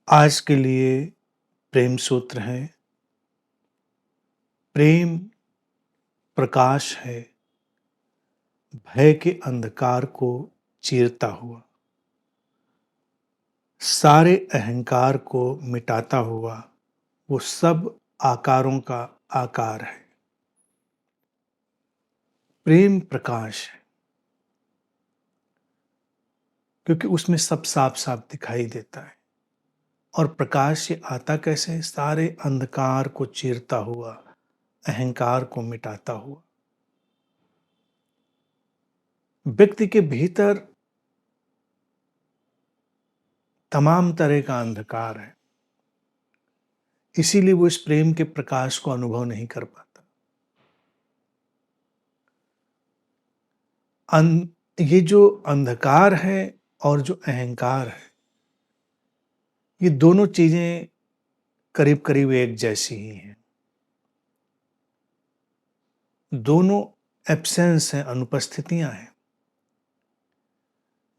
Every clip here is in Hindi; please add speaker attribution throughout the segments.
Speaker 1: आज के लिए प्रेम सूत्र है। प्रेम प्रकाश है, भय के अंधकार को चीरता हुआ, सारे अहंकार को मिटाता हुआ, वो सब आकारों का आकार है। प्रेम प्रकाश है क्योंकि उसमें सब साफ साफ दिखाई देता है। और प्रकाश ये आता कैसे है? सारे अंधकार को चीरता हुआ, अहंकार को मिटाता हुआ। व्यक्ति के भीतर तमाम तरह का अंधकार है, इसीलिए वो इस प्रेम के प्रकाश को अनुभव नहीं कर पाता। ये जो अंधकार है और जो अहंकार है, ये दोनों चीजें करीब करीब एक जैसी ही हैं। दोनों एब्सेंस हैं, अनुपस्थितियां हैं।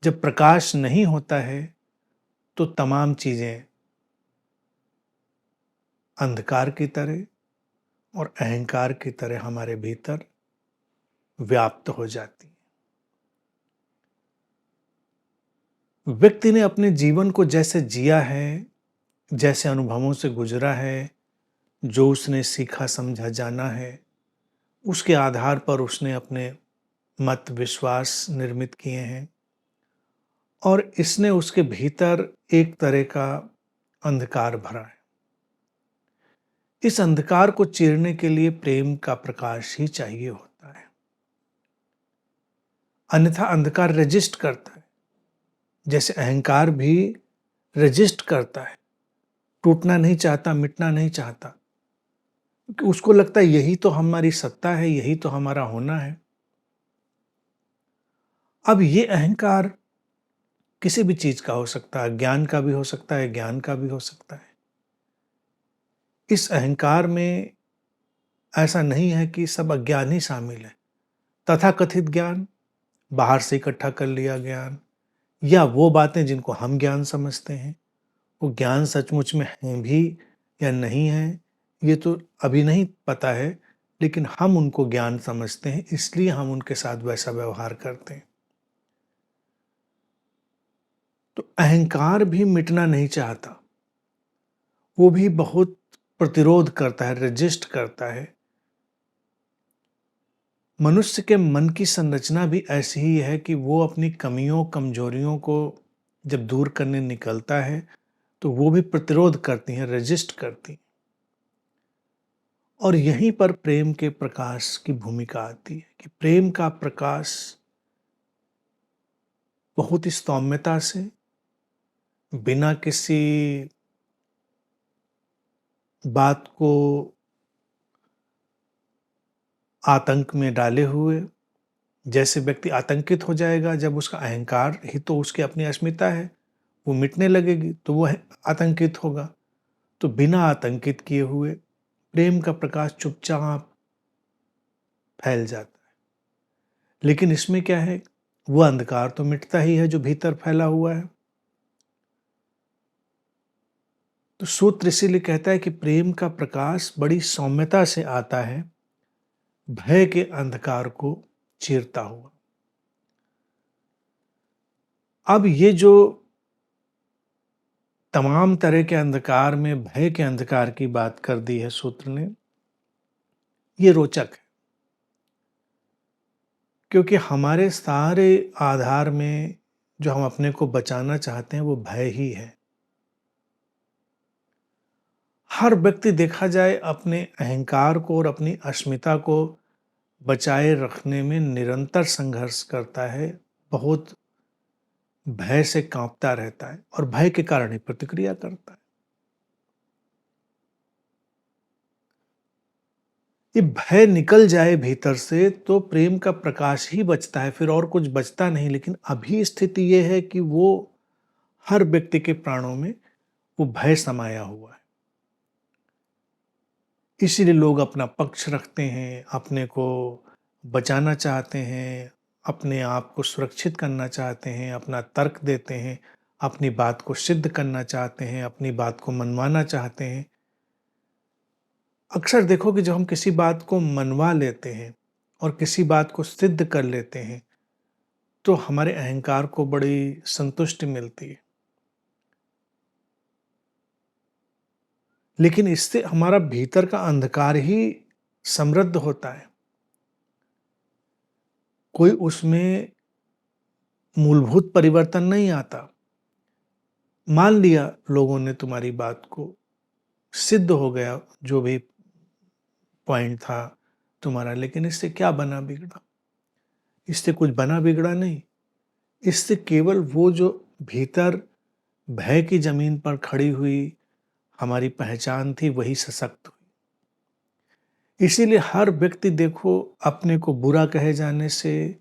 Speaker 1: जब प्रकाश नहीं होता है तो तमाम चीजें अंधकार की तरह और अहंकार की तरह हमारे भीतर व्याप्त हो जाती हैं। व्यक्ति ने अपने जीवन को जैसे जिया है, जैसे अनुभवों से गुजरा है, जो उसने सीखा समझा जाना है, उसके आधार पर उसने अपने मत विश्वास निर्मित किए हैं और इसने उसके भीतर एक तरह का अंधकार भरा है। इस अंधकार को चीरने के लिए प्रेम का प्रकाश ही चाहिए होता है, अन्यथा अंधकार रेजिस्ट करता है। जैसे अहंकार भी रेजिस्ट करता है, टूटना नहीं चाहता, मिटना नहीं चाहता, क्योंकि उसको लगता है यही तो हमारी सत्ता है, यही तो हमारा होना है। अब ये अहंकार किसी भी चीज का हो सकता है, ज्ञान का भी हो सकता है, ज्ञान का भी हो सकता है। इस अहंकार में ऐसा नहीं है कि सब अज्ञान ही शामिल है। तथाकथित ज्ञान, बाहर से इकट्ठा कर लिया ज्ञान, या वो बातें जिनको हम ज्ञान समझते हैं, वो ज्ञान सचमुच में हैं भी या नहीं है, ये तो अभी नहीं पता है, लेकिन हम उनको ज्ञान समझते हैं, इसलिए हम उनके साथ वैसा व्यवहार करते हैं। तो अहंकार भी मिटना नहीं चाहता, वो भी बहुत प्रतिरोध करता है, रेजिस्ट करता है। मनुष्य के मन की संरचना भी ऐसी ही है कि वो अपनी कमियों कमजोरियों को जब दूर करने निकलता है तो वो भी प्रतिरोध करती हैं, रेजिस्ट करती हैं। और यहीं पर प्रेम के प्रकाश की भूमिका आती है कि प्रेम का प्रकाश बहुत ही सौम्यता से, बिना किसी बात को आतंक में डाले हुए, जैसे व्यक्ति आतंकित हो जाएगा जब उसका अहंकार ही तो उसकी अपनी अस्मिता है, वो मिटने लगेगी तो वो आतंकित होगा। तो बिना आतंकित किए हुए प्रेम का प्रकाश चुपचाप फैल जाता है। लेकिन इसमें क्या है, वो अंधकार तो मिटता ही है जो भीतर फैला हुआ है। तो सूत्र इसीलिए कहता है कि प्रेम का प्रकाश बड़ी सौम्यता से आता है, भय के अंधकार को चीरता हुआ। अब ये जो तमाम तरह के अंधकार में भय के अंधकार की बात कर दी है सूत्र ने, ये रोचक है, क्योंकि हमारे सारे आधार में जो हम अपने को बचाना चाहते हैं वो भय ही है। हर व्यक्ति देखा जाए अपने अहंकार को और अपनी अस्मिता को बचाए रखने में निरंतर संघर्ष करता है, बहुत भय से कांपता रहता है और भय के कारण ही प्रतिक्रिया करता है। ये भय निकल जाए भीतर से तो प्रेम का प्रकाश ही बचता है, फिर और कुछ बचता नहीं। लेकिन अभी स्थिति ये है कि वो हर व्यक्ति के प्राणों में वो भय समाया हुआ है। इसीलिए लोग अपना पक्ष रखते हैं, अपने को बचाना चाहते हैं, अपने आप को सुरक्षित करना चाहते हैं, अपना तर्क देते हैं, अपनी बात को सिद्ध करना चाहते हैं, अपनी बात को मनवाना चाहते हैं। अक्सर देखो कि जब हम किसी बात को मनवा लेते हैं और किसी बात को सिद्ध कर लेते हैं, तो हमारे अहंकार को बड़ी संतुष्टि मिलती है। लेकिन इससे हमारा भीतर का अंधकार ही समृद्ध होता है। कोई उसमें मूलभूत परिवर्तन नहीं आता। मान लिया लोगों ने तुम्हारी बात को, सिद्ध हो गया जो भी पॉइंट था तुम्हारा, लेकिन इससे क्या बना बिगड़ा? इससे कुछ बना बिगड़ा नहीं। इससे केवल वो जो भीतर भय की जमीन पर खड़ी हुई हमारी पहचान थी, वही सशक्त हुई। इसीलिए हर व्यक्ति देखो अपने को बुरा कहे जाने से,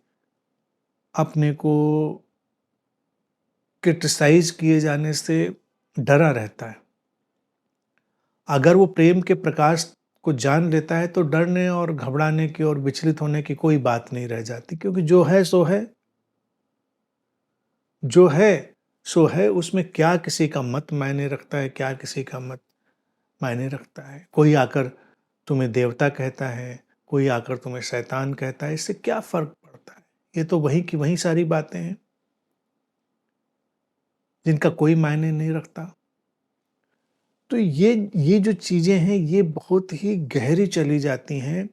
Speaker 1: अपने को क्रिटिसाइज किए जाने से डरा रहता है। अगर वो प्रेम के प्रकाश को जान लेता है तो डरने और घबराने की और विचलित होने की कोई बात नहीं रह जाती, क्योंकि जो है सो है। जो है सो है, उसमें क्या किसी का मत मायने रखता है, क्या किसी का मत मायने रखता है। कोई आकर तुम्हें देवता कहता है, कोई आकर तुम्हें शैतान कहता है, इससे क्या फर्क पड़ता है? ये तो वही की वही सारी बातें हैं जिनका कोई मायने नहीं रखता। तो ये जो चीजें हैं, ये बहुत ही गहरी चली जाती हैं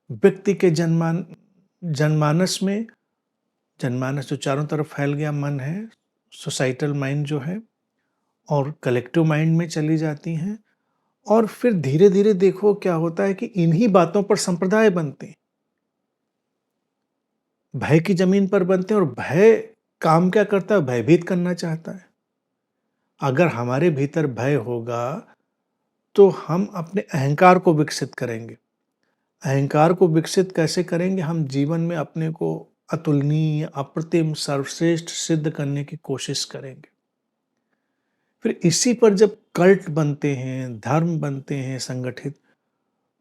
Speaker 1: व्यक्ति के जनमानस में। जनमानस जो चारों तरफ फैल गया मन है, सोसाइटल माइंड जो है, और कलेक्टिव माइंड में चली जाती हैं। और फिर धीरे धीरे देखो क्या होता है कि इन्हीं बातों पर संप्रदाय बनते हैं, भय की जमीन पर बनते हैं। और भय काम क्या करता है? भयभीत करना चाहता है। अगर हमारे भीतर भय होगा तो हम अपने अहंकार को विकसित करेंगे। अहंकार को विकसित कैसे करेंगे? हम जीवन में अपने को अतुलनीय, अप्रतिम, सर्वश्रेष्ठ सिद्ध करने की कोशिश करेंगे। फिर इसी पर जब कल्ट बनते हैं, धर्म बनते हैं संगठित,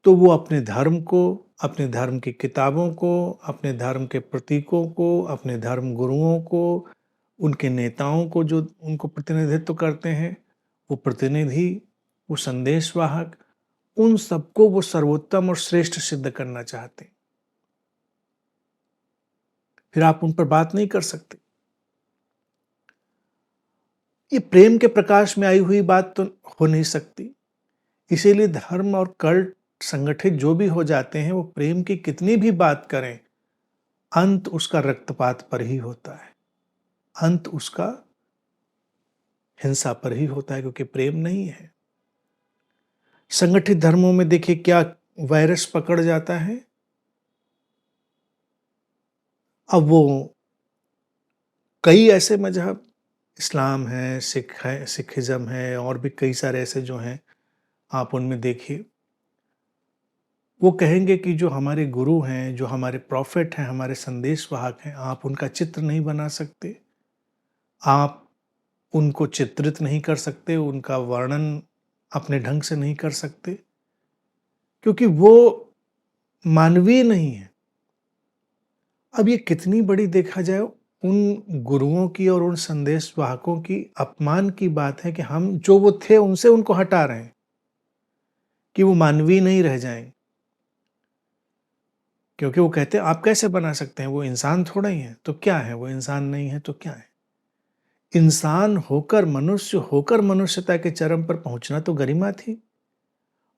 Speaker 1: तो वो अपने धर्म को, अपने धर्म की किताबों को, अपने धर्म के प्रतीकों को, अपने धर्म गुरुओं को, उनके नेताओं को जो उनको प्रतिनिधित्व करते हैं, वो प्रतिनिधि, वो संदेशवाहक, उन सबको वो सर्वोत्तम और श्रेष्ठ सिद्ध करना चाहते हैं। फिर आप उन पर बात नहीं कर सकते। ये प्रेम के प्रकाश में आई हुई बात तो हो नहीं सकती। इसीलिए धर्म और कल्ट संगठित जो भी हो जाते हैं, वो प्रेम की कितनी भी बात करें, अंत उसका रक्तपात पर ही होता है। अंत उसका हिंसा पर ही होता है, क्योंकि प्रेम नहीं है। संगठित धर्मों में देखिए क्या वायरस पकड़ जाता है। अब वो कई ऐसे मजहब, इस्लाम है, सिखिज्म है, और भी कई सारे ऐसे जो हैं, आप उनमें देखिए, वो कहेंगे कि जो हमारे गुरु हैं, जो हमारे प्रॉफिट हैं, हमारे संदेशवाहक हैं, आप उनका चित्र नहीं बना सकते, आप उनको चित्रित नहीं कर सकते, उनका वर्णन अपने ढंग से नहीं कर सकते, क्योंकि वो मानवीय नहीं है। अब ये कितनी बड़ी, देखा जाए, उन गुरुओं की और उन संदेशवाहकों की अपमान की बात है कि हम जो वो थे उनसे उनको हटा रहे हैं, कि वो मानवीय नहीं रह जाएंगे। क्योंकि वो कहते हैं आप कैसे बना सकते हैं, वो इंसान थोड़ा ही है, तो क्या है, वो इंसान नहीं है तो क्या है। इंसान होकर, मनुष्य होकर मनुष्यता के चरम पर पहुंचना तो गरिमा थी,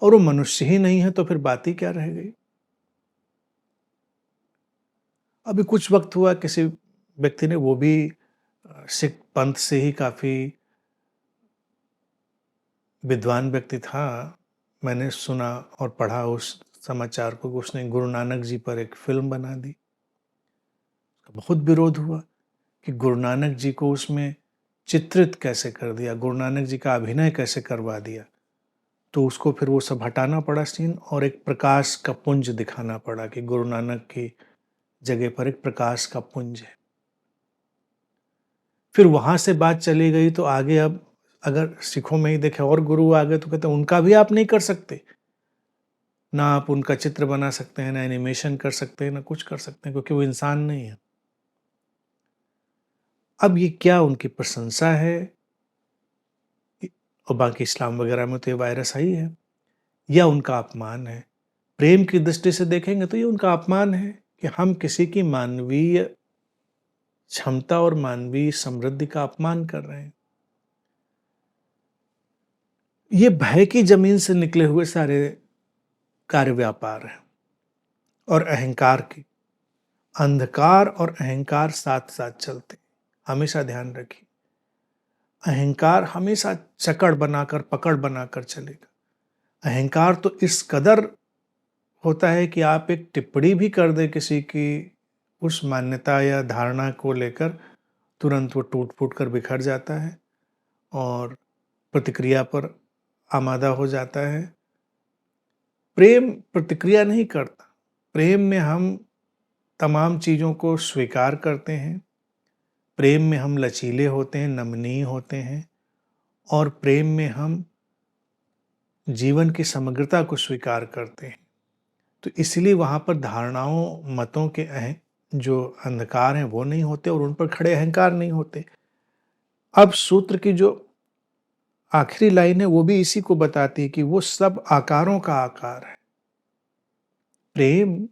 Speaker 1: और वो मनुष्य ही नहीं है तो फिर बात ही क्या रह गई। अभी कुछ वक्त हुआ, किसी व्यक्ति ने, वो भी सिख पंथ से ही काफी विद्वान व्यक्ति था, मैंने सुना और पढ़ा उस समाचार को, उसने गुरु नानक जी पर एक फिल्म बना दी। बहुत विरोध हुआ कि गुरु नानक जी को उसमें चित्रित कैसे कर दिया, गुरु नानक जी का अभिनय कैसे करवा दिया। तो उसको फिर वो सब हटाना पड़ा सीन, और एक प्रकाश का पुंज दिखाना पड़ा कि गुरु नानक की जगह पर एक प्रकाश का पुंज है। फिर वहां से बात चली गई तो आगे, अब अगर सिखों में ही देखे और गुरु आ गए तो कहते हैं उनका भी आप नहीं कर सकते, ना आप उनका चित्र बना सकते हैं, ना एनिमेशन कर सकते हैं, ना कुछ कर सकते हैं, क्योंकि वो इंसान नहीं है। अब ये क्या उनकी प्रशंसा है, और बाकी इस्लाम वगैरह में तो ये वायरस ही है, या उनका अपमान है? प्रेम की दृष्टि से देखेंगे तो ये उनका अपमान है कि हम किसी की मानवीय क्षमता और मानवीय समृद्धि का अपमान कर रहे हैं। ये भय की जमीन से निकले हुए सारे कार्य व्यापार हैं, और अहंकार की, अंधकार और अहंकार साथ साथ चलते हैं। हमेशा ध्यान रखिए, अहंकार हमेशा चकड़ बनाकर, पकड़ बनाकर चलेगा। अहंकार तो इस कदर होता है कि आप एक टिप्पणी भी कर दें किसी की उस मान्यता या धारणा को लेकर, तुरंत वो टूट फूट कर बिखर जाता है और प्रतिक्रिया पर आमादा हो जाता है। प्रेम प्रतिक्रिया नहीं करता। प्रेम में हम तमाम चीज़ों को स्वीकार करते हैं। प्रेम में हम लचीले होते हैं, नमनीय होते हैं, और प्रेम में हम जीवन की समग्रता को स्वीकार करते हैं। तो इसलिए वहाँ पर धारणाओं, मतों के जो अंधकार हैं वो नहीं होते, और उन पर खड़े अहंकार नहीं होते। अब सूत्र की जो आखिरी लाइन है वो भी इसी को बताती है कि वो सब आकारों का आकार है। प्रेम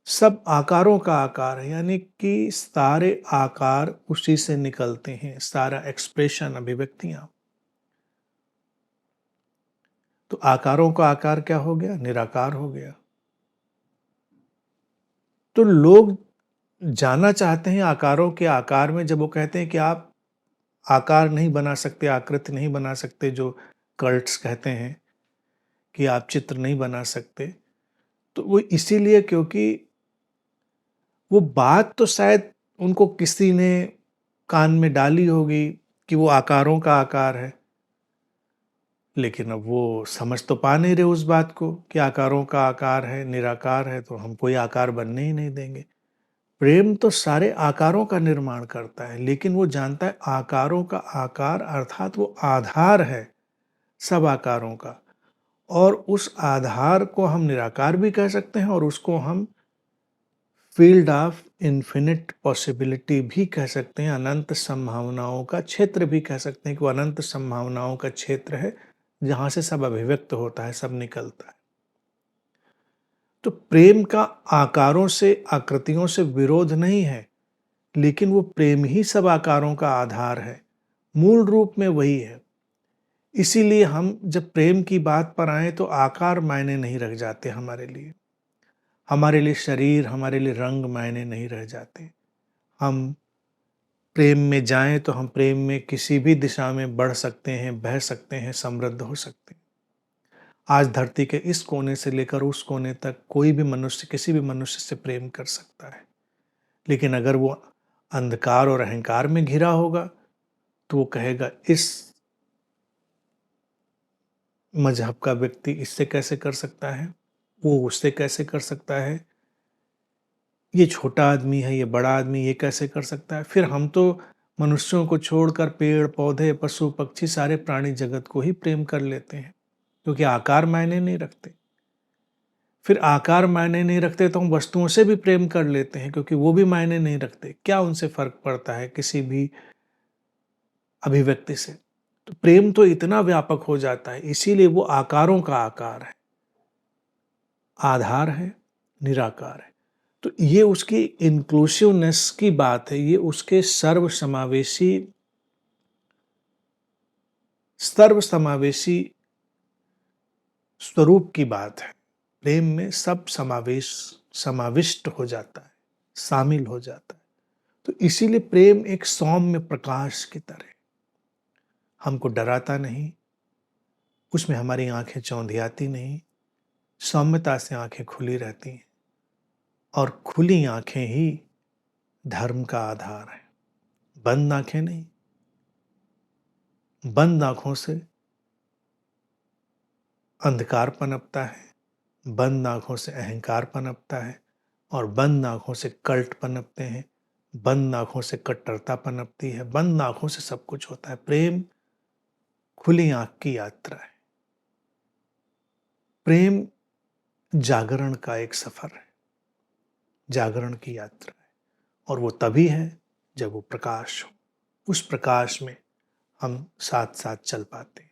Speaker 1: सब आकारों का आकार है, यानी कि सारे आकार उसी से निकलते हैं, सारा एक्सप्रेशन, अभिव्यक्तियां। तो आकारों का आकार क्या हो गया? निराकार हो गया। तो लोग जाना चाहते हैं आकारों के आकार में, जब वो कहते हैं कि आप आकार नहीं बना सकते, आकृति नहीं बना सकते, जो कल्ट्स कहते हैं कि आप चित्र नहीं बना सकते, तो वो इसीलिए क्योंकि वो बात तो शायद उनको किसी ने कान में डाली होगी कि वो आकारों का आकार है, लेकिन अब वो समझ तो पा नहीं रहे उस बात को कि आकारों का आकार है, निराकार है, तो हम कोई आकार बनने ही नहीं देंगे। प्रेम तो सारे आकारों का निर्माण करता है, लेकिन वो जानता है आकारों का आकार अर्थात वो आधार है सब आकारों का, और उस आधार को हम निराकार भी कह सकते हैं, और उसको हम फील्ड ऑफ इन्फिनिट पॉसिबिलिटी भी कह सकते हैं, अनंत संभावनाओं का क्षेत्र भी कह सकते हैं कि वो अनंत संभावनाओं का क्षेत्र है जहां से सब अभिव्यक्त होता है, सब निकलता है। तो प्रेम का आकारों से, आकृतियों से विरोध नहीं है, लेकिन वो प्रेम ही सब आकारों का आधार है, मूल रूप में वही है। इसीलिए हम जब प्रेम की बात पर आए तो आकार मायने नहीं रख जाते हमारे लिए। हमारे लिए शरीर, हमारे लिए रंग मायने नहीं रह जाते। हम प्रेम में जाएं तो हम प्रेम में किसी भी दिशा में बढ़ सकते हैं, बह सकते हैं, समृद्ध हो सकते हैं। आज धरती के इस कोने से लेकर उस कोने तक कोई भी मनुष्य किसी भी मनुष्य से प्रेम कर सकता है, लेकिन अगर वो अंधकार और अहंकार में घिरा होगा तो वो कहेगा इस मजहब का व्यक्ति इससे कैसे कर सकता है, वो उससे कैसे कर सकता है, ये छोटा आदमी है, ये बड़ा आदमी, ये कैसे कर सकता है। फिर हम तो मनुष्यों को छोड़कर पेड़ पौधे, पशु पक्षी, सारे प्राणी जगत को ही प्रेम कर लेते हैं, क्योंकि आकार मायने नहीं रखते। फिर आकार मायने नहीं रखते तो हम वस्तुओं से भी प्रेम कर लेते हैं, क्योंकि वो भी मायने नहीं रखते। क्या उनसे फर्क पड़ता है किसी भी अभिव्यक्ति से? तो प्रेम तो इतना व्यापक हो जाता है, इसीलिए वो आकारों का आकार है, आधार है, निराकार है। तो ये उसकी इंक्लूसिवनेस की बात है, ये उसके सर्व समावेशी स्वरूप की बात है। प्रेम में सब समाविष्ट हो जाता है, शामिल हो जाता है। तो इसीलिए प्रेम एक सौम्य प्रकाश की तरह हमको डराता नहीं, उसमें हमारी आंखें चौंधियाती नहीं, सौम्यता से आंखें खुली रहती हैं, और खुली आंखें ही धर्म का आधार है। बंद आंखें नहीं। बंद आंखों से अंधकार पनपता है, बंद आंखों से अहंकार पनपता है, और बंद आंखों से कल्ट पनपते हैं, बंद आंखों से कट्टरता पनपती है, बंद आंखों से सब कुछ होता है। प्रेम खुली आंख की यात्रा है। प्रेम जागरण का एक सफर है, जागरण की यात्रा है, और वो तभी है जब वो प्रकाश हो। उस प्रकाश में हम साथ-साथ चल पाते हैं।